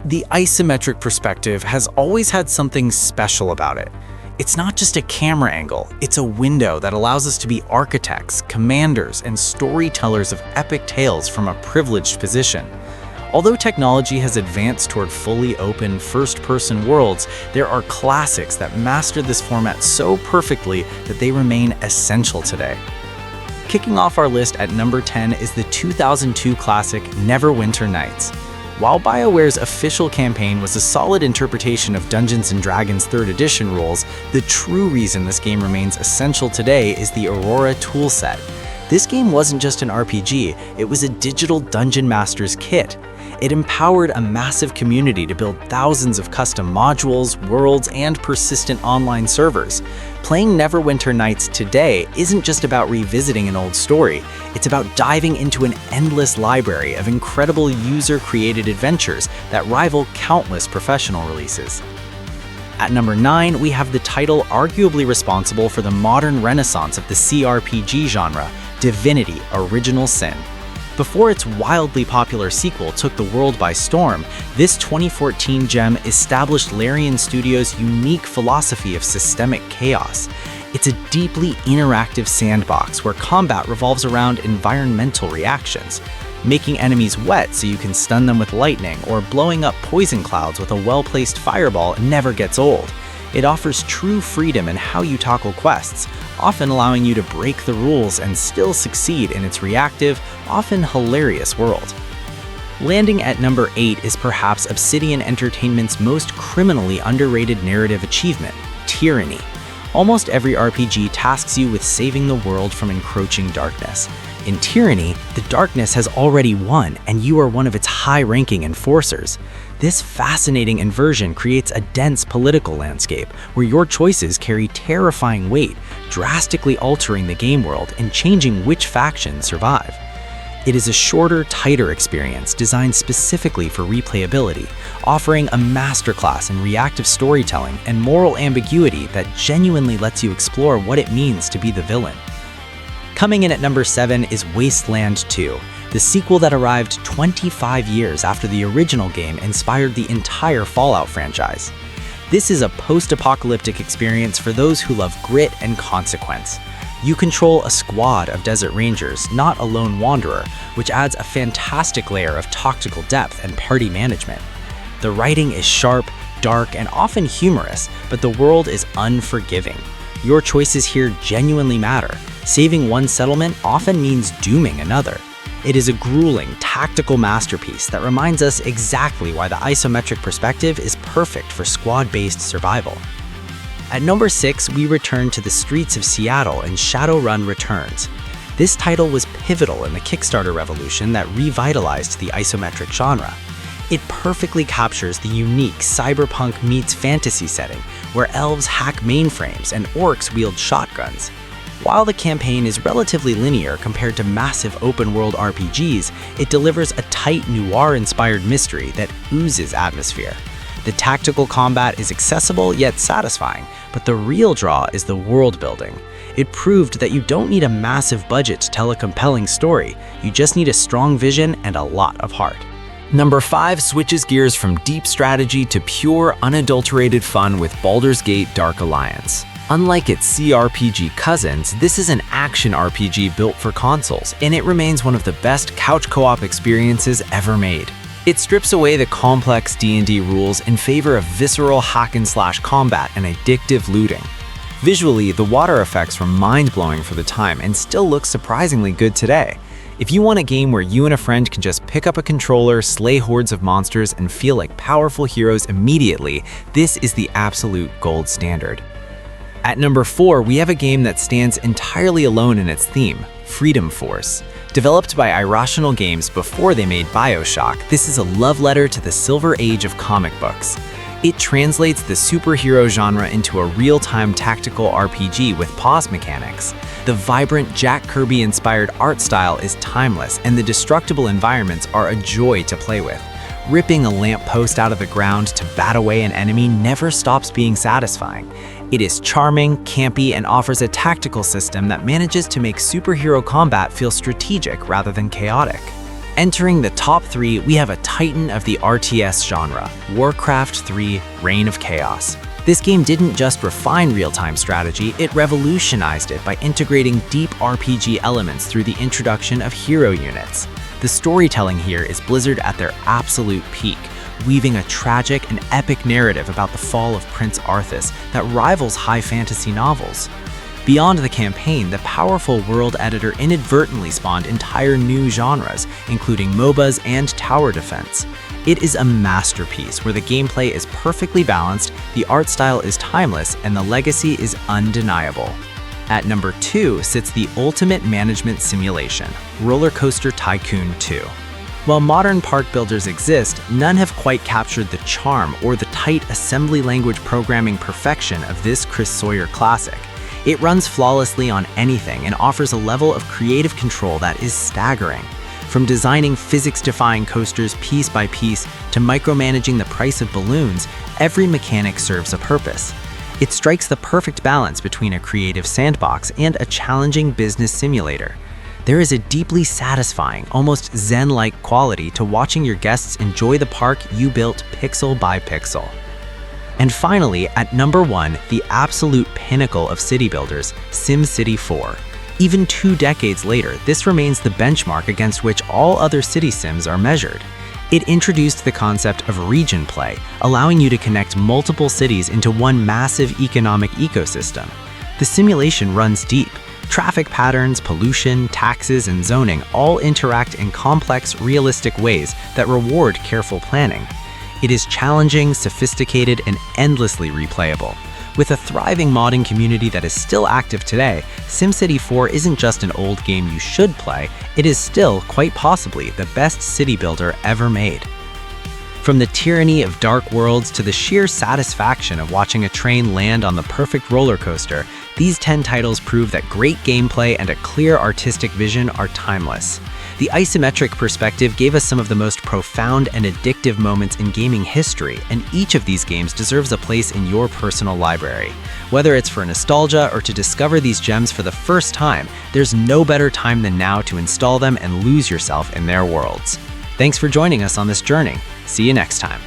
The isometric perspective has always had something special about it. It's not just a camera angle, it's a window that allows us to be architects, commanders, and storytellers of epic tales from a privileged position. Although technology has advanced toward fully open, first-person worlds, there are classics that master this format so perfectly that they remain essential today. Kicking off our list at number 10 is the 2002 classic Neverwinter Nights. While BioWare's official campaign was a solid interpretation of Dungeons & Dragons 3rd Edition rules, the true reason this game remains essential today is the Aurora toolset. This game wasn't just an RPG, it was a digital Dungeon Master's kit. It empowered a massive community to build thousands of custom modules, worlds, and persistent online servers. Playing Neverwinter Nights today isn't just about revisiting an old story, it's about diving into an endless library of incredible user-created adventures that rival countless professional releases. At number 9, we have the title arguably responsible for the modern renaissance of the CRPG genre, Divinity: Original Sin. Before its wildly popular sequel took the world by storm, this 2014 gem established Larian Studios' unique philosophy of systemic chaos. It's a deeply interactive sandbox where combat revolves around environmental reactions. Making enemies wet so you can stun them with lightning, or blowing up poison clouds with a well-placed fireball never gets old. It offers true freedom in how you tackle quests, often allowing you to break the rules and still succeed in its reactive, often hilarious world. Landing at number 8 is perhaps Obsidian Entertainment's most criminally underrated narrative achievement, Tyranny. Almost every RPG tasks you with saving the world from encroaching darkness. In Tyranny, the darkness has already won, and you are one of its high-ranking enforcers. This fascinating inversion creates a dense political landscape where your choices carry terrifying weight, drastically altering the game world and changing which factions survive. It is a shorter, tighter experience designed specifically for replayability, offering a masterclass in reactive storytelling and moral ambiguity that genuinely lets you explore what it means to be the villain. Coming in at number 7 is Wasteland 2, the sequel that arrived 25 years after the original game inspired the entire Fallout franchise. This is a post-apocalyptic experience for those who love grit and consequence. You control a squad of desert rangers, not a lone wanderer, which adds a fantastic layer of tactical depth and party management. The writing is sharp, dark, and often humorous, but the world is unforgiving. Your choices here genuinely matter. Saving one settlement often means dooming another. It is a grueling, tactical masterpiece that reminds us exactly why the isometric perspective is perfect for squad-based survival. At number 6, we return to the streets of Seattle and Shadowrun Returns. This title was pivotal in the Kickstarter revolution that revitalized the isometric genre. It perfectly captures the unique cyberpunk meets fantasy setting, where elves hack mainframes and orcs wield shotguns. While the campaign is relatively linear compared to massive open-world RPGs, it delivers a tight noir-inspired mystery that oozes atmosphere. The tactical combat is accessible yet satisfying, but the real draw is the world building. It proved that you don't need a massive budget to tell a compelling story, you just need a strong vision and a lot of heart. Number 5 switches gears from deep strategy to pure, unadulterated fun with Baldur's Gate: Dark Alliance. Unlike its CRPG cousins, this is an action RPG built for consoles, and it remains one of the best couch co-op experiences ever made. It strips away the complex D&D rules in favor of visceral hack-and-slash combat and addictive looting. Visually, the water effects were mind-blowing for the time and still look surprisingly good today. If you want a game where you and a friend can just pick up a controller, slay hordes of monsters, and feel like powerful heroes immediately, this is the absolute gold standard. At number 4, we have a game that stands entirely alone in its theme, Freedom Force. Developed by Irrational Games before they made BioShock, this is a love letter to the silver age of comic books. It translates the superhero genre into a real-time tactical RPG with pause mechanics. The vibrant Jack Kirby-inspired art style is timeless, and the destructible environments are a joy to play with. Ripping a lamppost out of the ground to bat away an enemy never stops being satisfying. It is charming, campy, and offers a tactical system that manages to make superhero combat feel strategic rather than chaotic. Entering the top 3, we have a titan of the RTS genre, Warcraft III: Reign of Chaos. This game didn't just refine real-time strategy, it revolutionized it by integrating deep RPG elements through the introduction of hero units. The storytelling here is Blizzard at their absolute peak, weaving a tragic and epic narrative about the fall of Prince Arthas that rivals high fantasy novels. Beyond the campaign, the powerful world editor inadvertently spawned entire new genres, including MOBAs and tower defense. It is a masterpiece where the gameplay is perfectly balanced, the art style is timeless, and the legacy is undeniable. At number 2 sits the ultimate management simulation, Roller Coaster Tycoon 2. While modern park builders exist, none have quite captured the charm or the tight assembly language programming perfection of this Chris Sawyer classic. It runs flawlessly on anything and offers a level of creative control that is staggering. From designing physics-defying coasters piece by piece to micromanaging the price of balloons, every mechanic serves a purpose. It strikes the perfect balance between a creative sandbox and a challenging business simulator. There is a deeply satisfying, almost zen-like quality to watching your guests enjoy the park you built pixel by pixel. And finally, at number 1, the absolute pinnacle of city builders, SimCity 4. Even 2 decades later, this remains the benchmark against which all other city sims are measured. It introduced the concept of region play, allowing you to connect multiple cities into one massive economic ecosystem. The simulation runs deep. Traffic patterns, pollution, taxes, and zoning all interact in complex, realistic ways that reward careful planning. It is challenging, sophisticated, and endlessly replayable. With a thriving modding community that is still active today, SimCity 4 isn't just an old game you should play, it is still, quite possibly, the best city builder ever made. From the tyranny of dark worlds to the sheer satisfaction of watching a train land on the perfect roller coaster, these 10 titles prove that great gameplay and a clear artistic vision are timeless. The isometric perspective gave us some of the most profound and addictive moments in gaming history, and each of these games deserves a place in your personal library. Whether it's for nostalgia or to discover these gems for the first time, there's no better time than now to install them and lose yourself in their worlds. Thanks for joining us on this journey. See you next time.